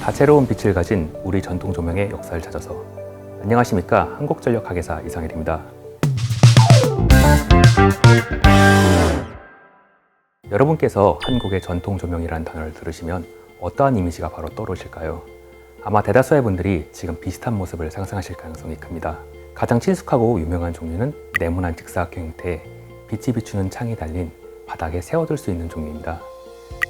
다채로운 빛을 가진 우리 전통 조명의 역사를 찾아서. 안녕하십니까, 한국전력 가게사 이상일입니다. 여러분께서 한국의 전통 조명이라는 단어를 들으시면 어떠한 이미지가 바로 떠오르실까요? 아마 대다수의 분들이 지금 비슷한 모습을 상상하실 가능성이 큽니다. 가장 친숙하고 유명한 종류는 네모난 직사각형 형태의 빛이 비추는 창이 달린 바닥에 세워둘 수 있는 종류입니다.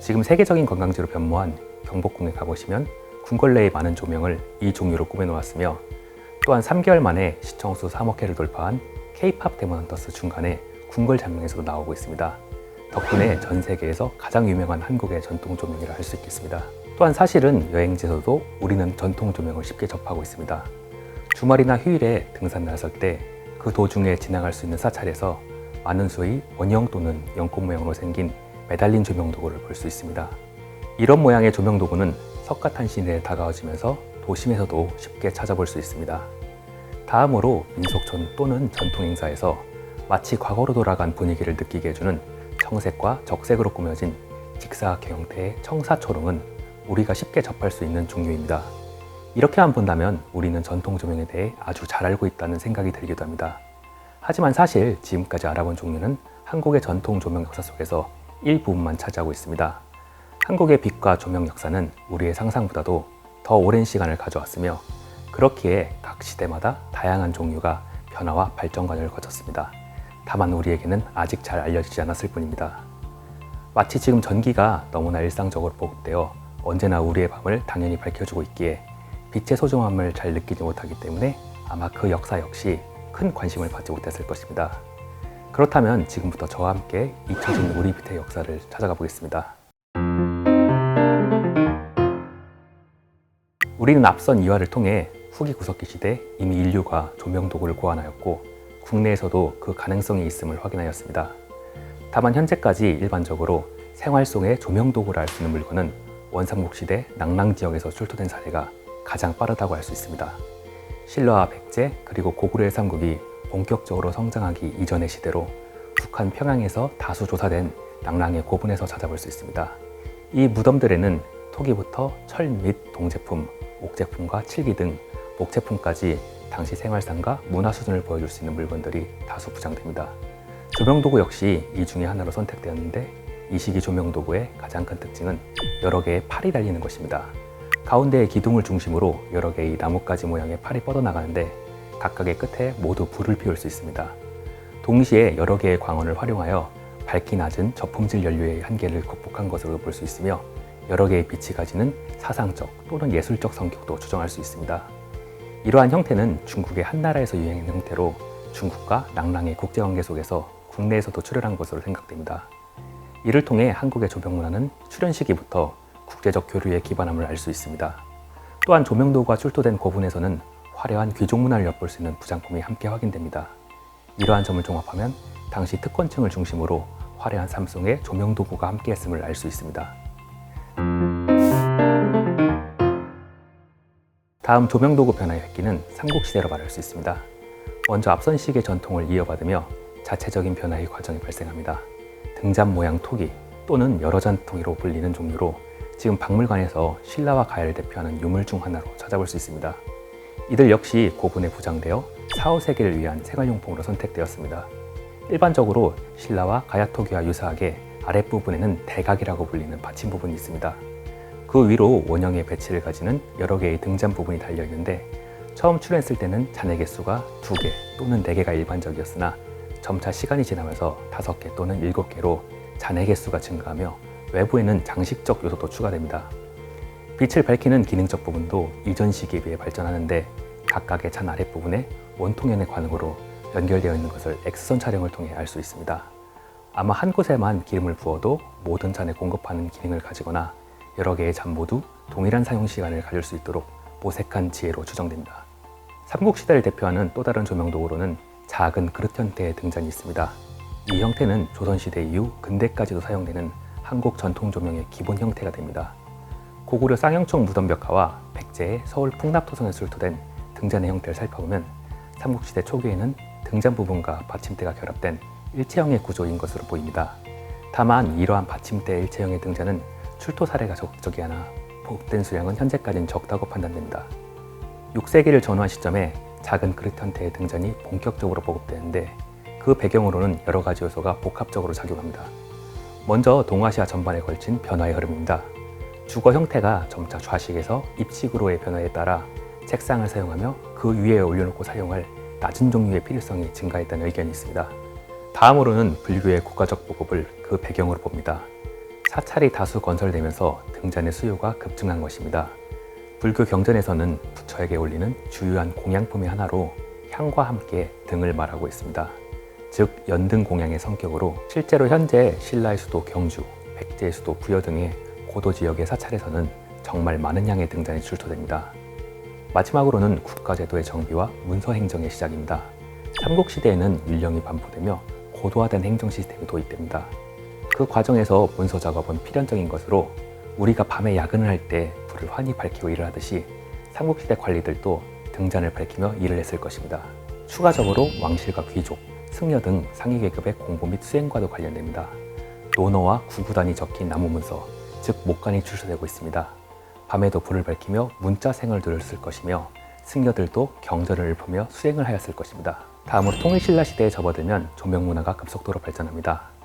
지금 세계적인 관광지로 변모한 경복궁에 가보시면 궁궐 내의 많은 조명을 이 종류로 꾸며놓았으며, 또한 3개월 만에 시청수 3억 회를 돌파한 K-POP 데몬 헌터스 중간에 궁궐 장면에서도 나오고 있습니다. 덕분에 전 세계에서 가장 유명한 한국의 전통 조명이라 할 수 있겠습니다. 또한 사실은 여행지에서도 우리는 전통 조명을 쉽게 접하고 있습니다. 주말이나 휴일에 등산 나설 때 그 도중에 지나갈 수 있는 사찰에서 많은 수의 원형 또는 연꽃 모양으로 생긴 매달린 조명 도구를 볼 수 있습니다. 이런 모양의 조명 도구는 석가탄신일에 다가와지면서 도심에서도 쉽게 찾아볼 수 있습니다. 다음으로 민속촌 또는 전통 행사에서 마치 과거로 돌아간 분위기를 느끼게 해주는 청색과 적색으로 꾸며진 직사각형 형태의 청사초롱은 우리가 쉽게 접할 수 있는 종류입니다. 이렇게만 본다면 우리는 전통 조명에 대해 아주 잘 알고 있다는 생각이 들기도 합니다. 하지만 사실 지금까지 알아본 종류는 한국의 전통 조명 역사 속에서 일부분만 차지하고 있습니다. 한국의 빛과 조명 역사는 우리의 상상보다도 더 오랜 시간을 가져왔으며, 그렇기에 각 시대마다 다양한 종류가 변화와 발전 과정을 거쳤습니다. 다만 우리에게는 아직 잘 알려지지 않았을 뿐입니다. 마치 지금 전기가 너무나 일상적으로 보급되어 언제나 우리의 밤을 당연히 밝혀주고 있기에 빛의 소중함을 잘 느끼지 못하기 때문에 아마 그 역사 역시 큰 관심을 받지 못했을 것입니다. 그렇다면 지금부터 저와 함께 잊혀진 우리 빛의 역사를 찾아가 보겠습니다. 우리는 앞선 이화를 통해 후기 구석기 시대 이미 인류가 조명 도구를 고안하였고 국내에서도 그 가능성이 있음을 확인하였습니다. 다만 현재까지 일반적으로 생활 속의 조명 도구라 할 수 있는 물건은 원삼국 시대 낙랑 지역에서 출토된 사례가 가장 빠르다고 할 수 있습니다. 신라와 백제 그리고 고구려의 삼국이 본격적으로 성장하기 이전의 시대로 북한 평양에서 다수 조사된 낙랑의 고분에서 찾아볼 수 있습니다. 이 무덤들에는 토기부터 철 및 동제품, 옥제품과 칠기 등 목제품까지 당시 생활상과 문화 수준을 보여줄 수 있는 물건들이 다수 부장됩니다. 조명도구 역시 이 중에 하나로 선택되었는데, 이 시기 조명도구의 가장 큰 특징은 여러 개의 팔이 달리는 것입니다. 가운데의 기둥을 중심으로 여러 개의 나뭇가지 모양의 팔이 뻗어나가는데 각각의 끝에 모두 불을 피울 수 있습니다. 동시에 여러 개의 광원을 활용하여 밝기 낮은 저품질 연료의 한계를 극복한 것으로 볼 수 있으며, 여러 개의 빛이 가지는 사상적 또는 예술적 성격도 추정할 수 있습니다. 이러한 형태는 중국의 한나라에서 유행하는 형태로 중국과 낙랑의 국제관계 속에서 국내에서도 출현한 것으로 생각됩니다. 이를 통해 한국의 조명 문화는 출현 시기부터 국제적 교류에 기반함을 알 수 있습니다. 또한 조명도구가 출토된 고분에서는 화려한 귀족 문화를 엿볼 수 있는 부장품이 함께 확인됩니다. 이러한 점을 종합하면 당시 특권층을 중심으로 화려한 삼송의 조명도구가 함께했음을 알 수 있습니다. 다음 조명도구 변화의 획기는 삼국시대로 말할 수 있습니다. 먼저 앞선 시기의 전통을 이어받으며 자체적인 변화의 과정이 발생합니다. 등잔 모양 토기 또는 여러 잔 토기로 불리는 종류로 지금 박물관에서 신라와 가야를 대표하는 유물 중 하나로 찾아볼 수 있습니다. 이들 역시 고분에 부장되어 4, 5세기를 위한 생활용품으로 선택되었습니다. 일반적으로 신라와 가야 토기와 유사하게 아랫부분에는 대각이라고 불리는 받침 부분이 있습니다. 그 위로 원형의 배치를 가지는 여러 개의 등잔 부분이 달려있는데, 처음 출현했을 때는 잔의 개수가 2개 또는 4개가 일반적이었으나 점차 시간이 지나면서 5개 또는 7개로 잔의 개수가 증가하며 외부에는 장식적 요소도 추가됩니다. 빛을 밝히는 기능적 부분도 이전 시기에 비해 발전하는데, 각각의 잔 아랫부분에 원통연의 관으로 연결되어 있는 것을 X선 촬영을 통해 알 수 있습니다. 아마 한 곳에만 기름을 부어도 모든 잔에 공급하는 기능을 가지거나 여러 개의 잔 모두 동일한 사용 시간을 가질 수 있도록 모색한 지혜로 추정됩니다. 삼국시대를 대표하는 또 다른 조명도구로는 작은 그릇 형태의 등잔이 있습니다. 이 형태는 조선시대 이후 근대까지도 사용되는 한국 전통 조명의 기본 형태가 됩니다. 고구려 쌍용총 무덤벽화와 백제의 서울 풍납토성에서 출토된 등잔의 형태를 살펴보면 삼국시대 초기에는 등잔 부분과 받침대가 결합된 일체형의 구조인 것으로 보입니다. 다만 이러한 받침대 일체형의 등잔은 출토 사례가 적지 않아 보급된 수량은 현재까지는 적다고 판단됩니다. 6세기를 전후한 시점에 작은 그릇 형태의 등잔이 본격적으로 보급되는데 그 배경으로는 여러 가지 요소가 복합적으로 작용합니다. 먼저 동아시아 전반에 걸친 변화의 흐름입니다. 주거 형태가 점차 좌식에서 입식으로의 변화에 따라 책상을 사용하며 그 위에 올려놓고 사용할 낮은 종류의 필요성이 증가했다는 의견이 있습니다. 다음으로는 불교의 국가적 보급을 그 배경으로 봅니다. 사찰이 다수 건설되면서 등잔의 수요가 급증한 것입니다. 불교 경전에서는 부처에게 올리는 주요한 공양품의 하나로 향과 함께 등을 말하고 있습니다. 즉 연등 공양의 성격으로 실제로 현재 신라의 수도 경주, 백제의 수도 부여 등의 고도 지역의 사찰에서는 정말 많은 양의 등잔이 출토됩니다. 마지막으로는 국가제도의 정비와 문서 행정의 시작입니다. 삼국시대에는 율령이 반포되며 고도화된 행정 시스템이 도입됩니다. 그 과정에서 문서 작업은 필연적인 것으로 우리가 밤에 야근을 할 때 불을 환히 밝히고 일을 하듯이 삼국시대 관리들도 등잔을 밝히며 일을 했을 것입니다. 추가적으로 왕실과 귀족, 승려 등 상위 계급의 공부 및 수행과도 관련됩니다. 논어와 구구단이 적힌 나무 문서, 즉 목간이 출소되고 있습니다. 밤에도 불을 밝히며 문자생을 들었을 것이며 승려들도 경전을 읊으며 수행을 하였을 것입니다. 다음으로 통일신라 시대에 접어들면 조명문화가 급속도로 발전합니다.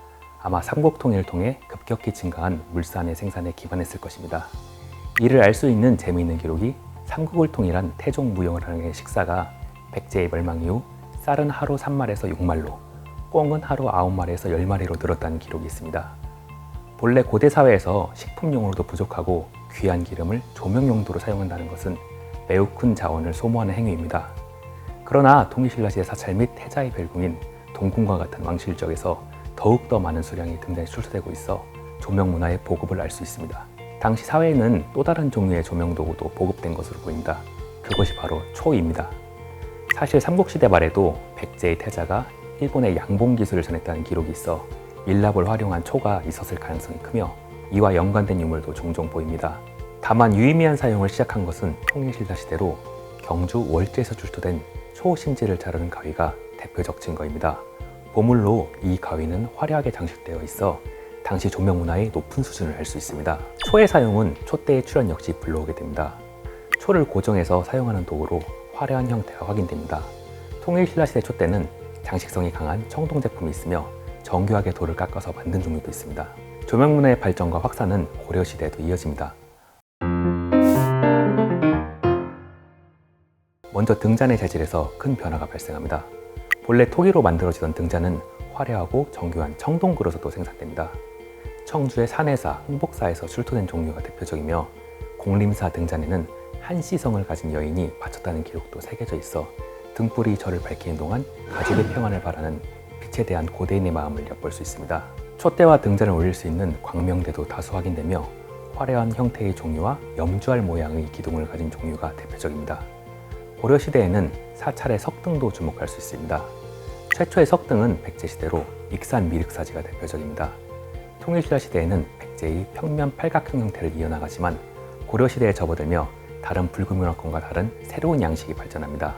아마 삼국통일을 통해 급격히 증가한 물산의 생산에 기반했을 것입니다. 이를 알 수 있는 재미있는 기록이 삼국을 통일한 태종무용을 식사가 백제의 멸망 이후 쌀은 하루 3말에서 6말로, 꽁은 하루 9말에서 10마리로 늘었다는 기록이 있습니다. 본래 고대 사회에서 식품용으로도 부족하고 귀한 기름을 조명 용도로 사용한다는 것은 매우 큰 자원을 소모하는 행위입니다. 그러나 통일신라 시대 사찰 및 태자의 별궁인 동궁과 같은 왕실적에서 더욱더 많은 수량이 등장해 출소되고 있어 조명 문화의 보급을 알 수 있습니다. 당시 사회에는 또 다른 종류의 조명 도구도 보급된 것으로 보인다. 그것이 바로 초입니다. 사실 삼국시대 말에도 백제의 태자가 일본의 양봉 기술을 전했다는 기록이 있어 밀랍을 활용한 초가 있었을 가능성이 크며 이와 연관된 유물도 종종 보입니다. 다만 유의미한 사용을 시작한 것은 통일신라 시대로 경주 월제에서 출토된 초심지를 자르는 가위가 대표적 증거입니다. 보물로 이 가위는 화려하게 장식되어 있어 당시 조명 문화의 높은 수준을 알 수 있습니다. 초의 사용은 촛대의 출현 역시 불러오게 됩니다. 초를 고정해서 사용하는 도구로 화려한 형태가 확인됩니다. 통일신라 시대 촛대는 장식성이 강한 청동 제품이 있으며 정교하게 돌을 깎아서 만든 종류도 있습니다. 조명 문화의 발전과 확산은 고려 시대에도 이어집니다. 먼저 등잔의 재질에서 큰 변화가 발생합니다. 본래 토기로 만들어지던 등잔은 화려하고 정교한 청동 그릇으로 생산됩니다. 청주의 산해사, 흥복사에서 출토된 종류가 대표적이며 공림사 등잔에는 한시성을 가진 여인이 바쳤다는 기록도 새겨져 있어 등불이 절을 밝히는 동안 가족의 평안을 바라는 빛에 대한 고대인의 마음을 엿볼 수 있습니다. 촛대와 등잔을 올릴 수 있는 광명대도 다수 확인되며 화려한 형태의 종류와 염주알 모양의 기둥을 가진 종류가 대표적입니다. 고려시대에는 사찰의 석등도 주목할 수 있습니다. 최초의 석등은 백제시대로 익산 미륵사지가 대표적입니다. 통일신라 시대에는 백제의 평면 팔각형 형태를 이어나가지만 고려시대에 접어들며 다른 불교 문화권과 다른 새로운 양식이 발전합니다.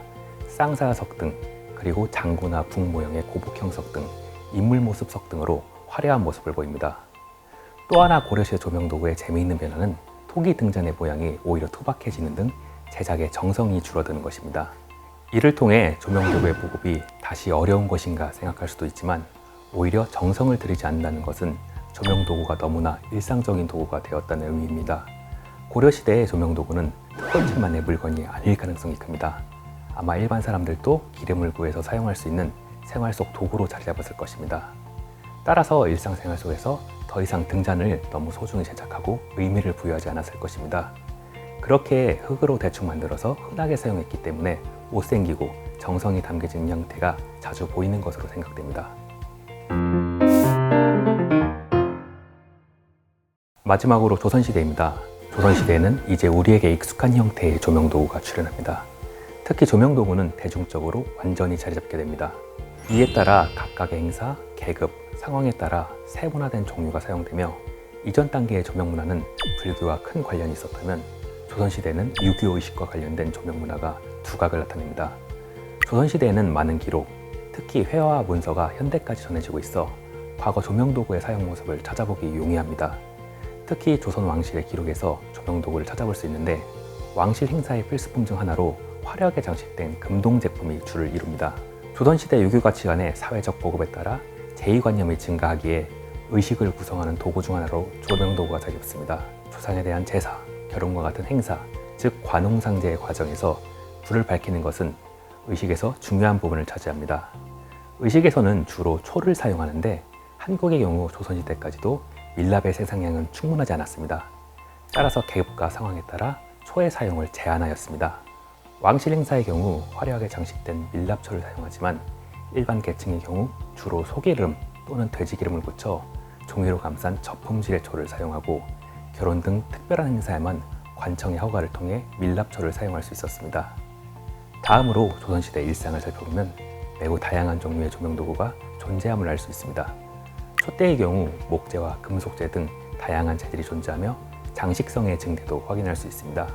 쌍사 석등, 그리고 장구나 붕 모형의 고복형 석등, 인물 모습 석등으로 화려한 모습을 보입니다. 또 하나 고려시대 조명도구의 재미있는 변화는 토기 등잔의 모양이 오히려 투박해지는 등 제작의 정성이 줄어드는 것입니다. 이를 통해 조명도구의 보급이 다시 어려운 것인가 생각할 수도 있지만 오히려 정성을 들이지 않는다는 것은 조명도구가 너무나 일상적인 도구가 되었다는 의미입니다. 고려시대의 조명도구는 특권층만의 물건이 아닐 가능성이 큽니다. 아마 일반 사람들도 기름을 구해서 사용할 수 있는 생활 속 도구로 자리 잡았을 것입니다. 따라서 일상생활 속에서 더 이상 등잔을 너무 소중히 제작하고 의미를 부여하지 않았을 것입니다. 그렇게 흙으로 대충 만들어서 흔하게 사용했기 때문에 못생기고 정성이 담겨진 형태가 자주 보이는 것으로 생각됩니다. 마지막으로 조선시대입니다. 조선시대에는 이제 우리에게 익숙한 형태의 조명도구가 출현합니다. 특히 조명도구는 대중적으로 완전히 자리 잡게 됩니다. 이에 따라 각각의 행사, 계급, 상황에 따라 세분화된 종류가 사용되며 이전 단계의 조명문화는 불교와 큰 관련이 있었다면 조선시대는 유교 의식과 관련된 조명문화가 두각을 나타냅니다. 조선시대에는 많은 기록, 특히 회화와 문서가 현대까지 전해지고 있어 과거 조명도구의 사용 모습을 찾아보기 용이합니다. 특히 조선 왕실의 기록에서 조명도구를 찾아볼 수 있는데 왕실 행사의 필수품 중 하나로 화려하게 장식된 금동 제품이 주를 이룹니다. 조선시대 유교 가치관의 사회적 보급에 따라 제의관념이 증가하기에 의식을 구성하는 도구 중 하나로 조명도구가 자리 잡습니다. 조상에 대한 제사, 결혼과 같은 행사, 즉 관홍상제의 과정에서 불을 밝히는 것은 의식에서 중요한 부분을 차지합니다. 의식에서는 주로 초를 사용하는데 한국의 경우 조선시대까지도 밀랍의 생산량은 충분하지 않았습니다. 따라서 계급과 상황에 따라 초의 사용을 제한하였습니다. 왕실 행사의 경우 화려하게 장식된 밀랍초를 사용하지만 일반 계층의 경우 주로 소기름 또는 돼지기름을 묻혀 종이로 감싼 저품질의 초를 사용하고 결혼 등 특별한 행사에만 관청의 허가를 통해 밀랍초를 사용할 수 있었습니다. 다음으로 조선시대 일상을 살펴보면 매우 다양한 종류의 조명도구가 존재함을 알 수 있습니다. 촛대의 경우 목재와 금속재 등 다양한 재질이 존재하며 장식성의 증대도 확인할 수 있습니다.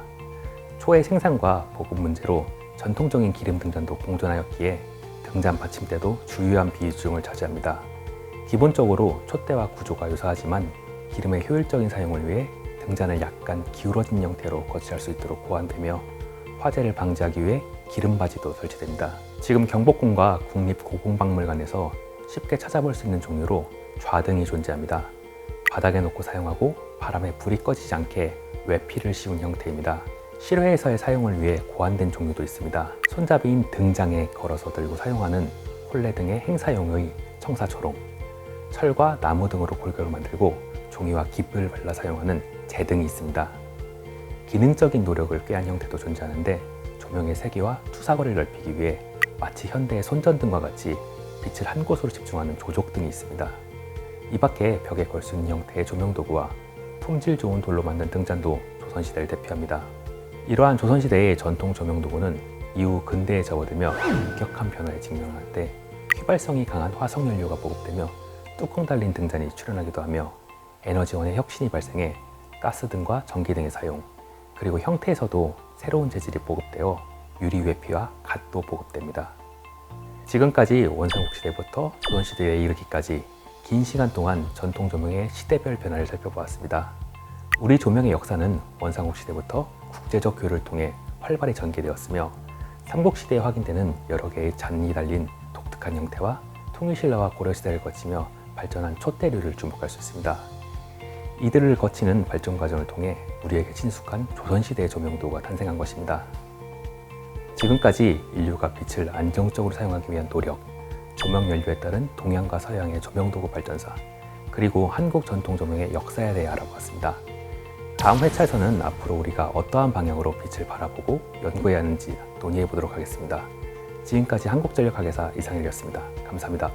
초의 생산과 보급 문제로 전통적인 기름 등잔도 공존하였기에 등잔 받침대도 주요한 비중을 차지합니다. 기본적으로 촛대와 구조가 유사하지만 기름의 효율적인 사용을 위해 등잔을 약간 기울어진 형태로 거치할 수 있도록 보완되며 화재를 방지하기 위해 기름바지도 설치됩니다. 지금 경복궁과 국립고궁박물관에서 쉽게 찾아볼 수 있는 종류로 좌등이 존재합니다. 바닥에 놓고 사용하고 바람에 불이 꺼지지 않게 외피를 씌운 형태입니다. 실외에서의 사용을 위해 고안된 종류도 있습니다. 손잡이인 등장에 걸어서 들고 사용하는 홀레 등의 행사용의 청사초롱, 철과 나무 등으로 골고루 만들고 종이와 깃불을 발라 사용하는 재등이 있습니다. 기능적인 노력을 꾀한 형태도 존재하는데 조명의 세기와 투사거리를 넓히기 위해 마치 현대의 손전등과 같이 빛을 한 곳으로 집중하는 조족등이 있습니다. 이 밖에 벽에 걸 수 있는 형태의 조명도구와 품질 좋은 돌로 만든 등잔도 조선시대를 대표합니다. 이러한 조선시대의 전통 조명도구는 이후 근대에 접어들며 급격한 변화에 직면할 때 휘발성이 강한 화석연료가 보급되며 뚜껑 달린 등잔이 출현하기도 하며 에너지원의 혁신이 발생해 가스등과 전기등의 사용, 그리고 형태에서도 새로운 재질이 보급되어 유리 외피와 갓도 보급됩니다. 지금까지 원삼국 시대부터 조선시대에 이르기까지 긴 시간 동안 전통 조명의 시대별 변화를 살펴보았습니다. 우리 조명의 역사는 원삼국 시대부터 국제적 교류를 통해 활발히 전개되었으며 삼국시대에 확인되는 여러 개의 잔이 달린 독특한 형태와 통일신라와 고려시대를 거치며 발전한 촛대류를 주목할 수 있습니다. 이들을 거치는 발전 과정을 통해 우리에게 친숙한 조선시대의 조명도구가 탄생한 것입니다. 지금까지 인류가 빛을 안정적으로 사용하기 위한 노력, 조명연료에 따른 동양과 서양의 조명도구 발전사, 그리고 한국 전통 조명의 역사에 대해 알아보았습니다. 다음 회차에서는 앞으로 우리가 어떠한 방향으로 빛을 바라보고 연구해야 하는지 논의해 보도록 하겠습니다. 지금까지 한국전력학회사 이상일이었습니다. 감사합니다.